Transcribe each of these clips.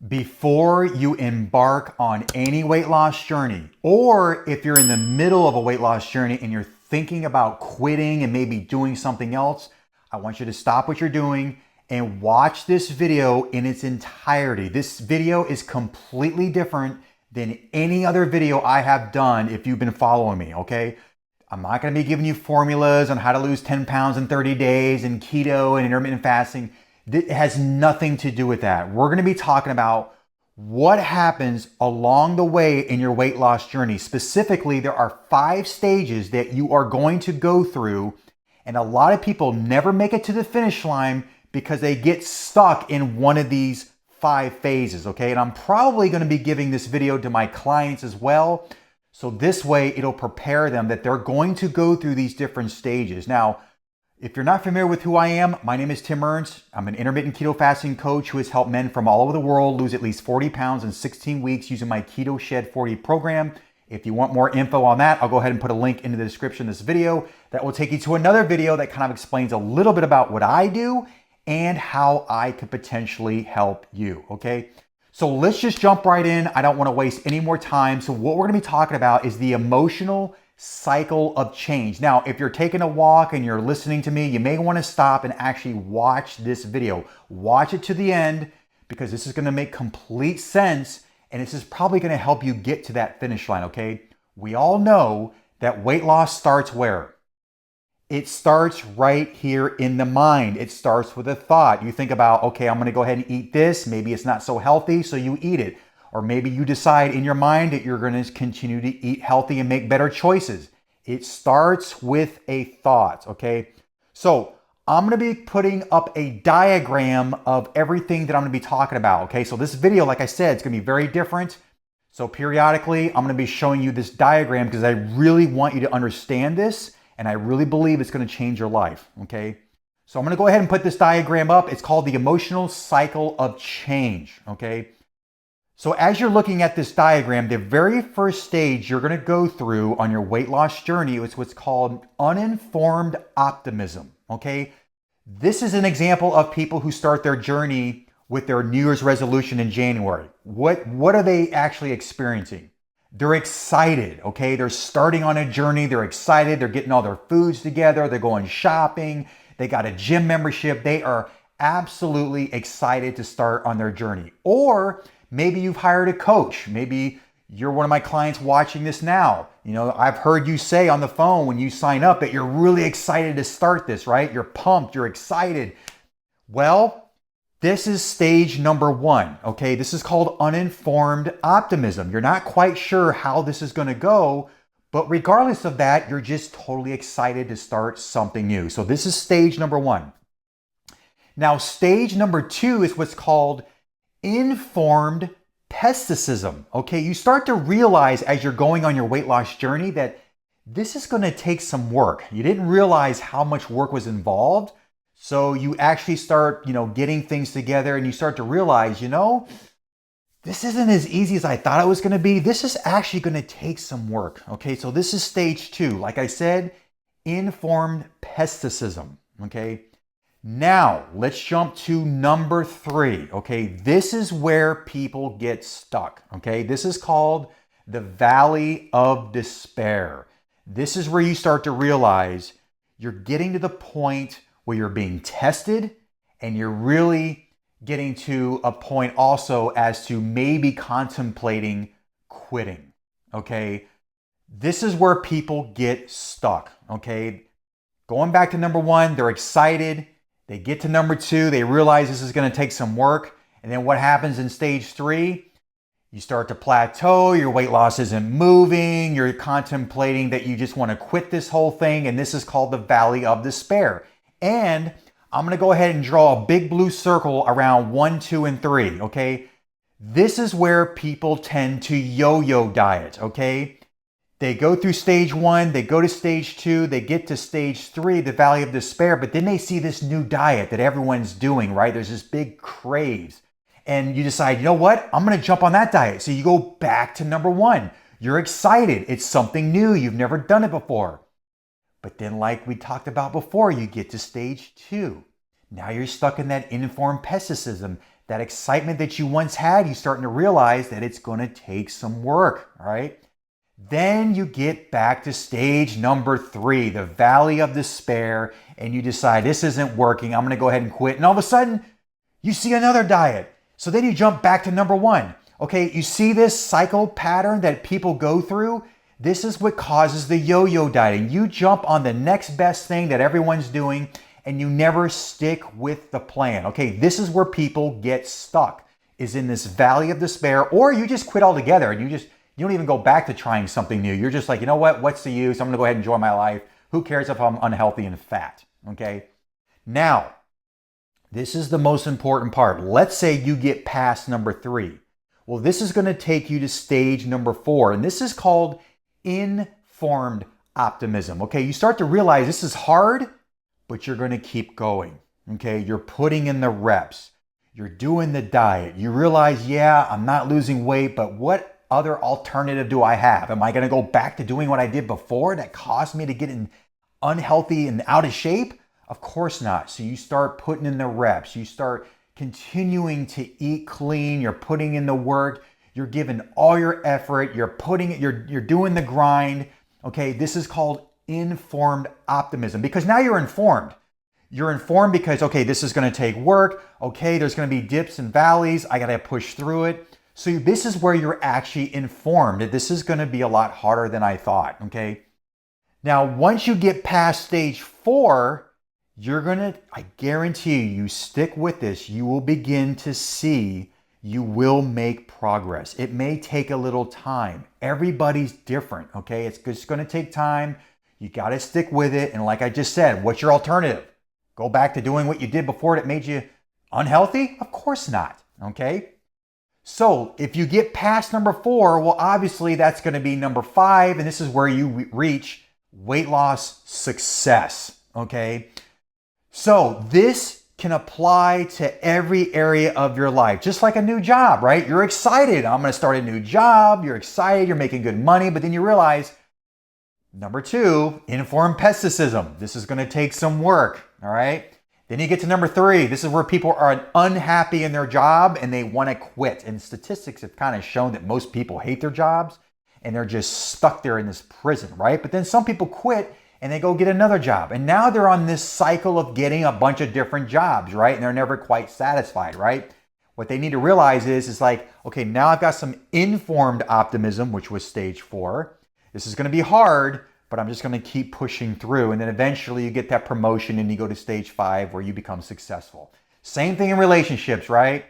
Before you embark on any weight loss journey, or if you're in the middle of a weight loss journey and you're thinking about quitting and maybe doing something else, I want you to stop what you're doing and watch this video in its entirety. This video is completely different than any other video I have done if you've been following me, okay? I'm not gonna be giving you formulas on how to lose 10 pounds in 30 days and keto and intermittent fasting. It has nothing to do with that. We're gonna be talking about what happens along the way in your weight loss journey. Specifically, there are 5 stages that you are going to go through, and a lot of people never make it to the finish line because they get stuck in one of these 5 phases, okay? And I'm probably gonna be giving this video to my clients as well. So this way it'll prepare them that they're going to go through these different stages. Now, if you're not familiar with who I am, my name is Ernst. I'm an intermittent keto fasting coach who has helped men from all over the world lose at least 40 pounds in 16 weeks using my Keto Shed 40 program. If you want more info on that, I'll go ahead and put a link into the description of this video that will take you to another video that kind of explains a little bit about what I do and how I could potentially help you, okay? So let's just jump right in. I don't want to waste any more time. So what we're going to be talking about is the emotional cycle of change. Now, if you're taking a walk and you're listening to me, you may want to stop and actually watch this video. Watch it to the end because this is going to make complete sense and this is probably going to help you get to that finish line, okay? We all know that weight loss starts where? It starts right here in the mind. It starts with a thought. You think about, okay, I'm going to go ahead and eat this. Maybe it's not so healthy, so you eat it. Or maybe you decide in your mind that you're going to continue to eat healthy and make better choices. It starts with a thought, okay? So I'm going to be putting up a diagram of everything that I'm going to be talking about, okay? So this video, like I said, it's going to be very different. So periodically, I'm going to be showing you this diagram because I really want you to understand this, and I really believe it's going to change your life, okay? So I'm going to go ahead and put this diagram up. It's called the emotional cycle of change, okay? So as you're looking at this diagram, the very first stage you're going to go through on your weight loss journey is what's called uninformed optimism, okay? This is an example of people who start their journey with their New Year's resolution in January. What are they actually experiencing? They're excited, okay? They're starting on a journey. They're excited. They're getting all their foods together. They're going shopping. They got a gym membership. They are absolutely excited to start on their journey. Or maybe you've hired a coach. Maybe you're one of my clients watching this now. You know, I've heard you say on the phone when you sign up that you're really excited to start this, right? You're pumped, you're excited. Well, this is stage number 1, okay? This is called uninformed optimism. You're not quite sure how this is going to go, but regardless of that, you're just totally excited to start something new. So this is stage number 1. Now, stage number 2 is what's called informed pessimism. Okay, you start to realize as you're going on your weight loss journey that this is going to take some work. You didn't realize how much work was involved. So you actually start, getting things together and you start to realize, this isn't as easy as I thought it was going to be. This is actually going to take some work. Okay, so this is stage 2. Like I said, informed pessimism. Okay. Now, let's jump to number 3, okay? This is where people get stuck, okay? This is called the valley of despair. This is where you start to realize you're getting to the point where you're being tested and you're really getting to a point also as to maybe contemplating quitting, okay? This is where people get stuck, okay? Going back to number 1, they're excited. They get to number 2, they realize this is going to take some work. And then what happens in stage 3? You start to plateau, your weight loss isn't moving, you're contemplating that you just want to quit this whole thing, and this is called the valley of despair. And I'm going to go ahead and draw a big blue circle around 1, 2, and 3, okay? This is where people tend to yo-yo diet, okay? They go through stage 1, they go to stage 2, they get to stage 3, the valley of despair, but then they see this new diet that everyone's doing, right? There's this big craze. And you decide, you know what? I'm going to jump on that diet. So you go back to number 1. You're excited. It's something new. You've never done it before. But then like we talked about before, you get to stage 2. Now you're stuck in that informed pessimism. That excitement that you once had, you're starting to realize that it's going to take some work, all right? Then you get back to stage number 3, the valley of despair, and you decide this isn't working, I'm going to go ahead and quit. And all of a sudden, you see another diet. So then you jump back to number 1. Okay, you see this cycle pattern that people go through? This is what causes the yo-yo dieting. You jump on the next best thing that everyone's doing, and you never stick with the plan. Okay, this is where people get stuck, is in this valley of despair, or you just quit altogether and you don't even go back to trying something new. You're just like, you know what, what's the use? I'm gonna go ahead and enjoy my life. Who cares if I'm unhealthy and fat, okay? Now, this is the most important part. Let's say you get past number 3. Well, this is gonna take you to stage number 4, and this is called informed optimism, okay? You start to realize this is hard, but you're going to keep going, okay? You're putting in the reps. You're doing the diet. You realize, yeah, I'm not losing weight, but what other alternative do I have? Am I going to go back to doing what I did before that caused me to get unhealthy and out of shape? Of course not. So you start putting in the reps. You start continuing to eat clean. You're putting in the work. You're giving all your effort. You're doing the grind. Okay, this is called informed optimism, because now you're informed. You're informed because, okay, this is going to take work. Okay, there's going to be dips and valleys. I got to push through it. So this is where you're actually informed that this is going to be a lot harder than I thought. Okay. Now, once you get past stage 4, you're going to, I guarantee you stick with this, you will begin to see you will make progress. It may take a little time. Everybody's different. Okay. It's just going to take time. You got to stick with it. And like I just said, what's your alternative? Go back to doing what you did before that made you unhealthy? Of course not. Okay. So if you get past number 4, well, obviously that's going to be number 5. And this is where you reach weight loss success. Okay. So this can apply to every area of your life, just like a new job, right? You're excited. I'm going to start a new job. You're excited. You're making good money. But then you realize, number 2, informed pessimism. This is going to take some work, all right? Then you get to number 3. This is where people are unhappy in their job and they want to quit. And statistics have kind of shown that most people hate their jobs and they're just stuck there in this prison, right? But then some people quit and they go get another job. And now they're on this cycle of getting a bunch of different jobs, right? And they're never quite satisfied, right? What they need to realize is like, okay, now I've got some informed optimism, which was stage 4. This is going to be hard, but I'm just going to keep pushing through. And then eventually you get that promotion and you go to stage 5 where you become successful. Same thing in relationships, right?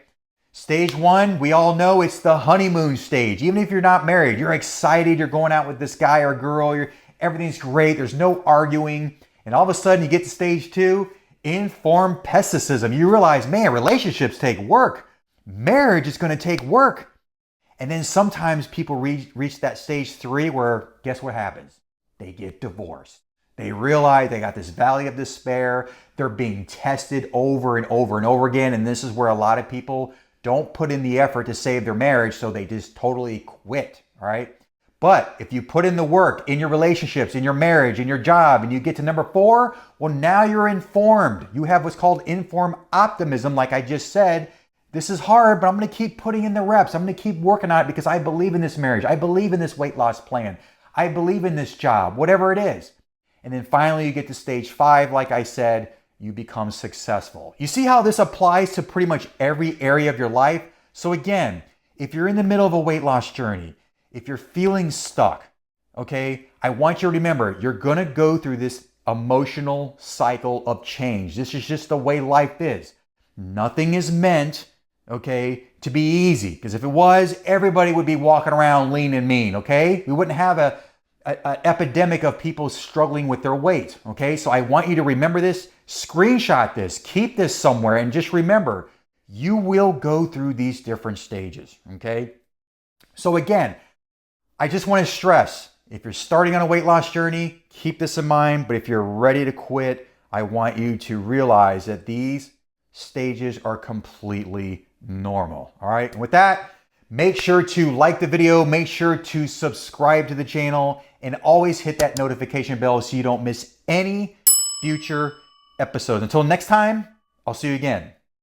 Stage 1, we all know it's the honeymoon stage. Even if you're not married, you're excited, you're going out with this guy or girl, everything's great, there's no arguing. And all of a sudden you get to stage 2, informed pessimism. You realize, man, relationships take work. Marriage is going to take work. And then sometimes people reach that stage 3 where, guess what happens? They get divorced. They realize they got this valley of despair. They're being tested over and over and over again. And this is where a lot of people don't put in the effort to save their marriage, so they just totally quit, all right? But if you put in the work in your relationships, in your marriage, in your job, and you get to number 4, well, now you're informed. You have what's called informed optimism, like I just said. This is hard, but I'm going to keep putting in the reps. I'm going to keep working on it because I believe in this marriage. I believe in this weight loss plan. I believe in this job, whatever it is. And then finally you get to stage 5, like I said, you become successful. You see how this applies to pretty much every area of your life? So again, if you're in the middle of a weight loss journey, if you're feeling stuck, okay, I want you to remember, you're going to go through this emotional cycle of change. This is just the way life is. Nothing is meant, okay, to be easy. Because if it was, everybody would be walking around lean and mean, okay? We wouldn't have an epidemic of people struggling with their weight, okay? So I want you to remember this, screenshot this, keep this somewhere, and just remember, you will go through these different stages, okay? So again, I just want to stress, if you're starting on a weight loss journey, keep this in mind. But if you're ready to quit, I want you to realize that these stages are completely normal. All right. And with that, make sure to like the video, make sure to subscribe to the channel, and always hit that notification bell so you don't miss any future episodes. Until next time, I'll see you again.